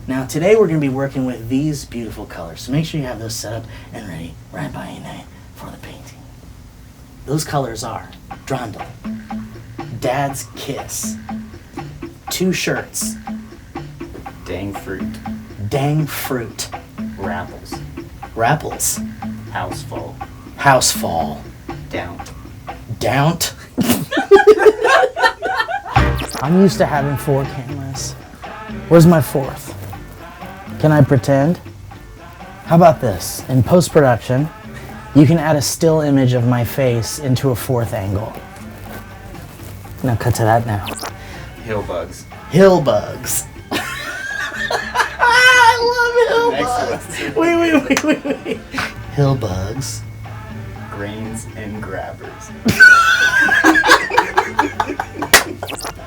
Now today we're going to be working with these beautiful colors. So make sure you have those set up and ready right by your name for the painting. Those colors are Drondle, Dad's Kiss, Two Shirts, Dang Fruit, Dang Fruit, Rapples, Rapples, Housefall, Housefall, Dount. Dount. I'm used to having 4 cameras. Where's my 4th? Can I pretend? How about this? In post-production, you can add a still image of my face into a 4th angle. Now cut to that now. Hillbugs. Hillbugs. I love hillbugs. Wait. Hillbugs. Grains and Grabbers.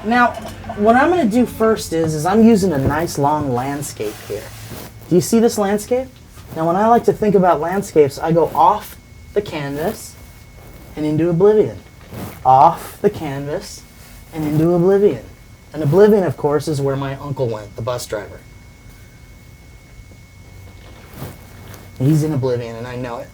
Now, what I'm going to do first is I'm using a nice long landscape here. Do you see this landscape? Now, when I like to think about landscapes, I go off the canvas and into oblivion. Off the canvas and into oblivion. And oblivion, of course, is where my uncle went, the bus driver. He's in oblivion, and I know it.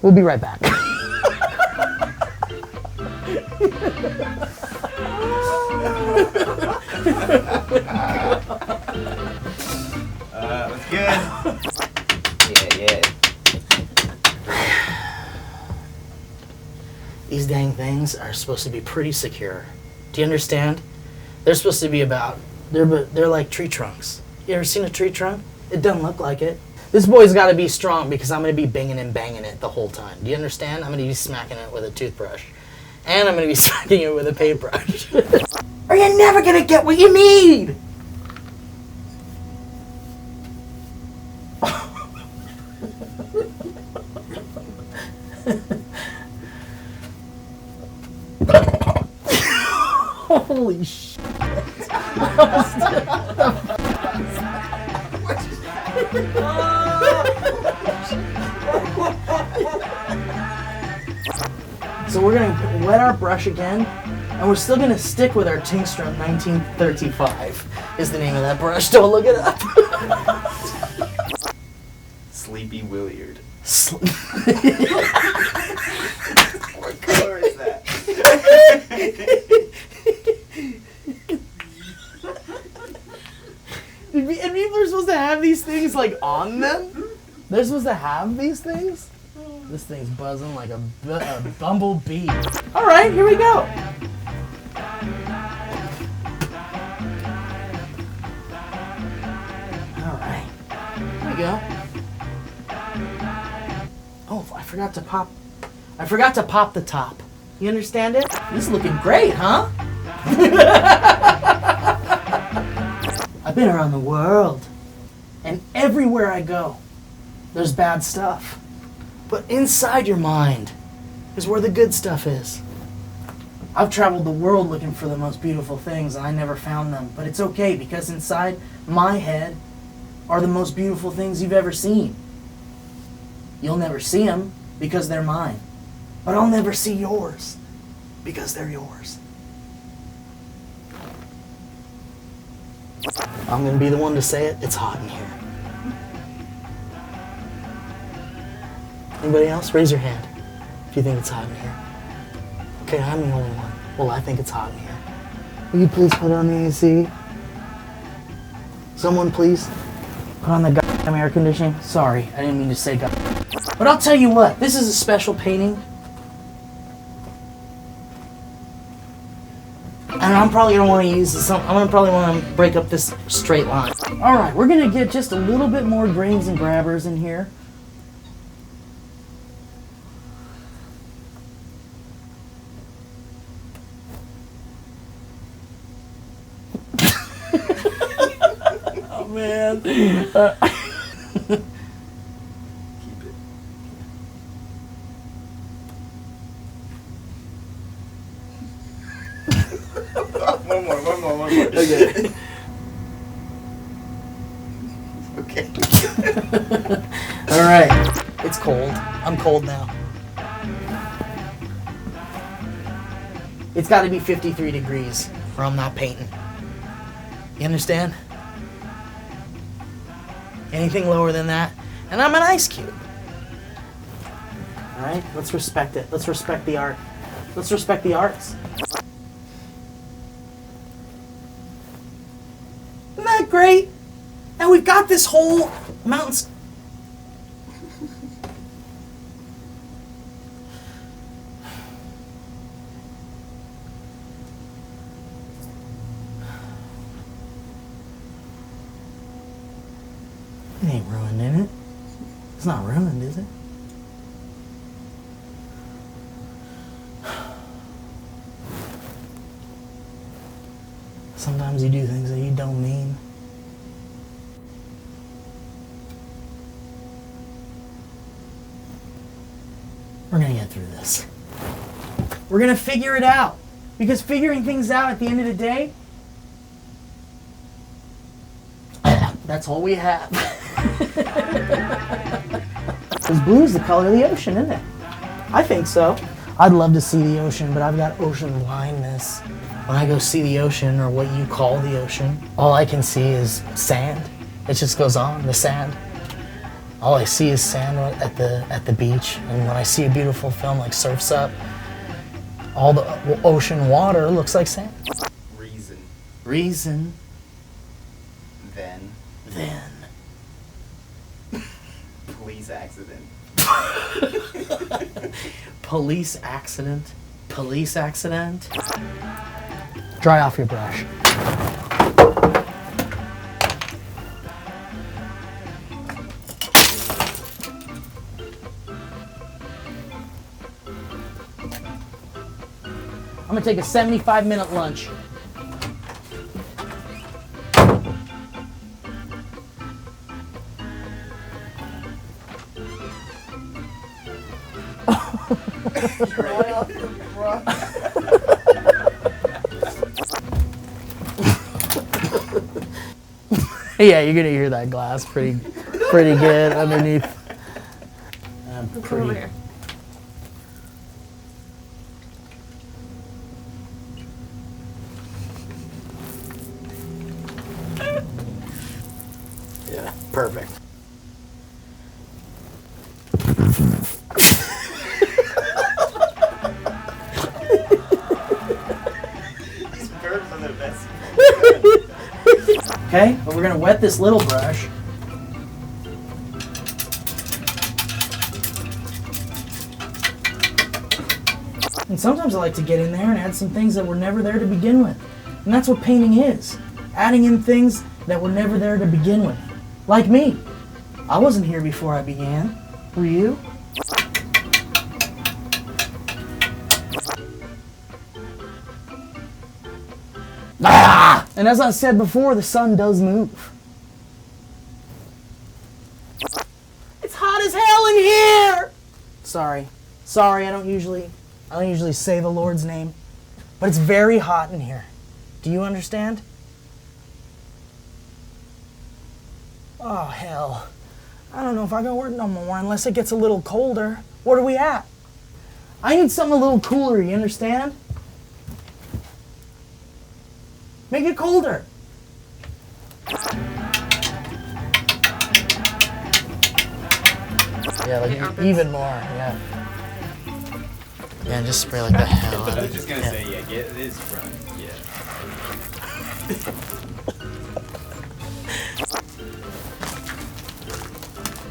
We'll be right back. That's good. Yeah. These dang things are supposed to be pretty secure. Do you understand? They're supposed to be they're like tree trunks. You ever seen a tree trunk? It doesn't look like it. This boy's got to be strong because I'm going to be banging and banging it the whole time. Do you understand? I'm going to be smacking it with a toothbrush. And I'm going to be smacking it with a paintbrush. Or you're never going to get what you need! Holy shit. So we're going to wet our brush again, and we're still going to stick with our Tingstrom 1935 is the name of that brush. Don't look it up. Sleepy Williard. What color is that? And people are supposed to have these things like on them? They're supposed to have these things? This thing's buzzing like a bumblebee. All right, here we go. All right, here we go. Oh, I forgot to pop the top. You understand it? This is looking great, huh? I've been around the world, and everywhere I go, there's bad stuff. But inside your mind is where the good stuff is. I've traveled the world looking for the most beautiful things, and I never found them. But it's okay, because inside my head are the most beautiful things you've ever seen. You'll never see them because they're mine. But I'll never see yours because they're yours. I'm going to be the one to say it. It's hot in here. Anybody else? Raise your hand if you think it's hot in here. Okay, I'm the only one. Well, I think it's hot in here. Will you please put on the AC? Someone please put on the goddamn air conditioning. Sorry, I didn't mean to say god. But I'll tell you what, this is a special painting. And I'm probably going to want to use this. I'm going to probably want to break up this straight line. All right, we're going to get just a little bit more grains and grabbers in here. Oh, man. Keep it. One more. Okay. Okay. right. It's cold. I'm cold now. It's got to be 53 degrees or I'm not painting. You understand? Anything lower than that, and I'm an ice cube. All right, let's respect it. Let's respect the art. Let's respect the arts. Isn't that great? And we've got this whole mountain. It ain't ruined, is it? It's not ruined, is it? Sometimes you do things that you don't mean. We're gonna get through this. We're gonna figure it out. Because figuring things out at the end of the day, that's all we have. Because blue is the color of the ocean, isn't it? I think so. I'd love to see the ocean, but I've got ocean blindness. When I go see the ocean, or what you call the ocean, all I can see is sand. It just goes on, the sand. All I see is sand at the beach. And when I see a beautiful film like Surf's Up, all the ocean water looks like sand. Reason. Then. Police accident. Police accident. Dry off your brush. I'm gonna take a 75-minute lunch. Yeah, you're gonna hear that glass pretty good underneath. Over here. Yeah, perfect. These birds are the best. Okay, but we're gonna wet this little brush. And sometimes I like to get in there and add some things that were never there to begin with. And that's what painting is. Adding in things that were never there to begin with. Like me. I wasn't here before I began. Were you? Ah! And as I said before, the sun does move. It's hot as hell in here! Sorry, I don't usually say the Lord's name. But it's very hot in here. Do you understand? Oh, hell. I don't know if I can work no more unless it gets a little colder. What are we at? I need something a little cooler, you understand? Make it colder. Yeah, like even more, yeah. Yeah, just spray like the hell out I of was it. just gonna say, yeah, get this front. Yeah.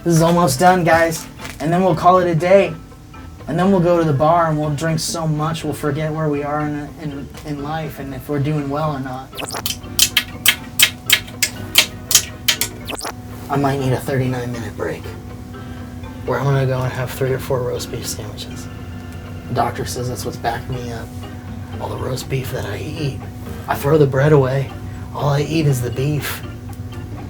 This is almost done, guys. And then we'll call it a day. And then we'll go to the bar and we'll drink so much we'll forget where we are in life and if we're doing well or not. I might need a 39-minute break where I'm gonna go and have 3 or 4 roast beef sandwiches. The doctor says that's what's backing me up. All the roast beef that I eat. I throw the bread away. All I eat is the beef.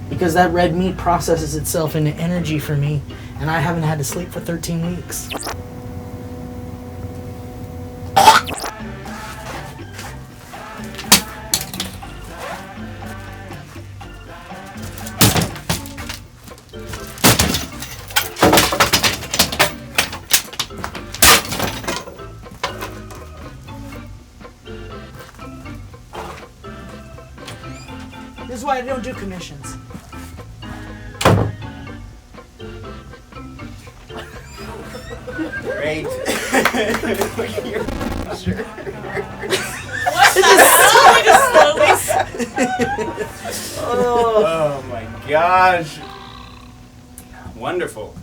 Because that red meat processes itself into energy for me, and I haven't had to sleep for 13 weeks. why I don't do commissions. Great. You're sure. Oh my gosh. Wonderful.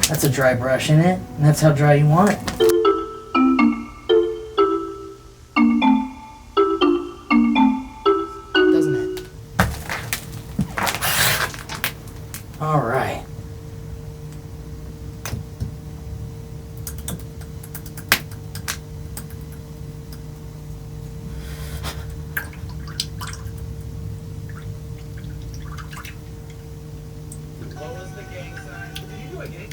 That's a dry brush, isn't it? And that's how dry you want it. Doesn't it? All right. What was the gang sign? Did you do a gang?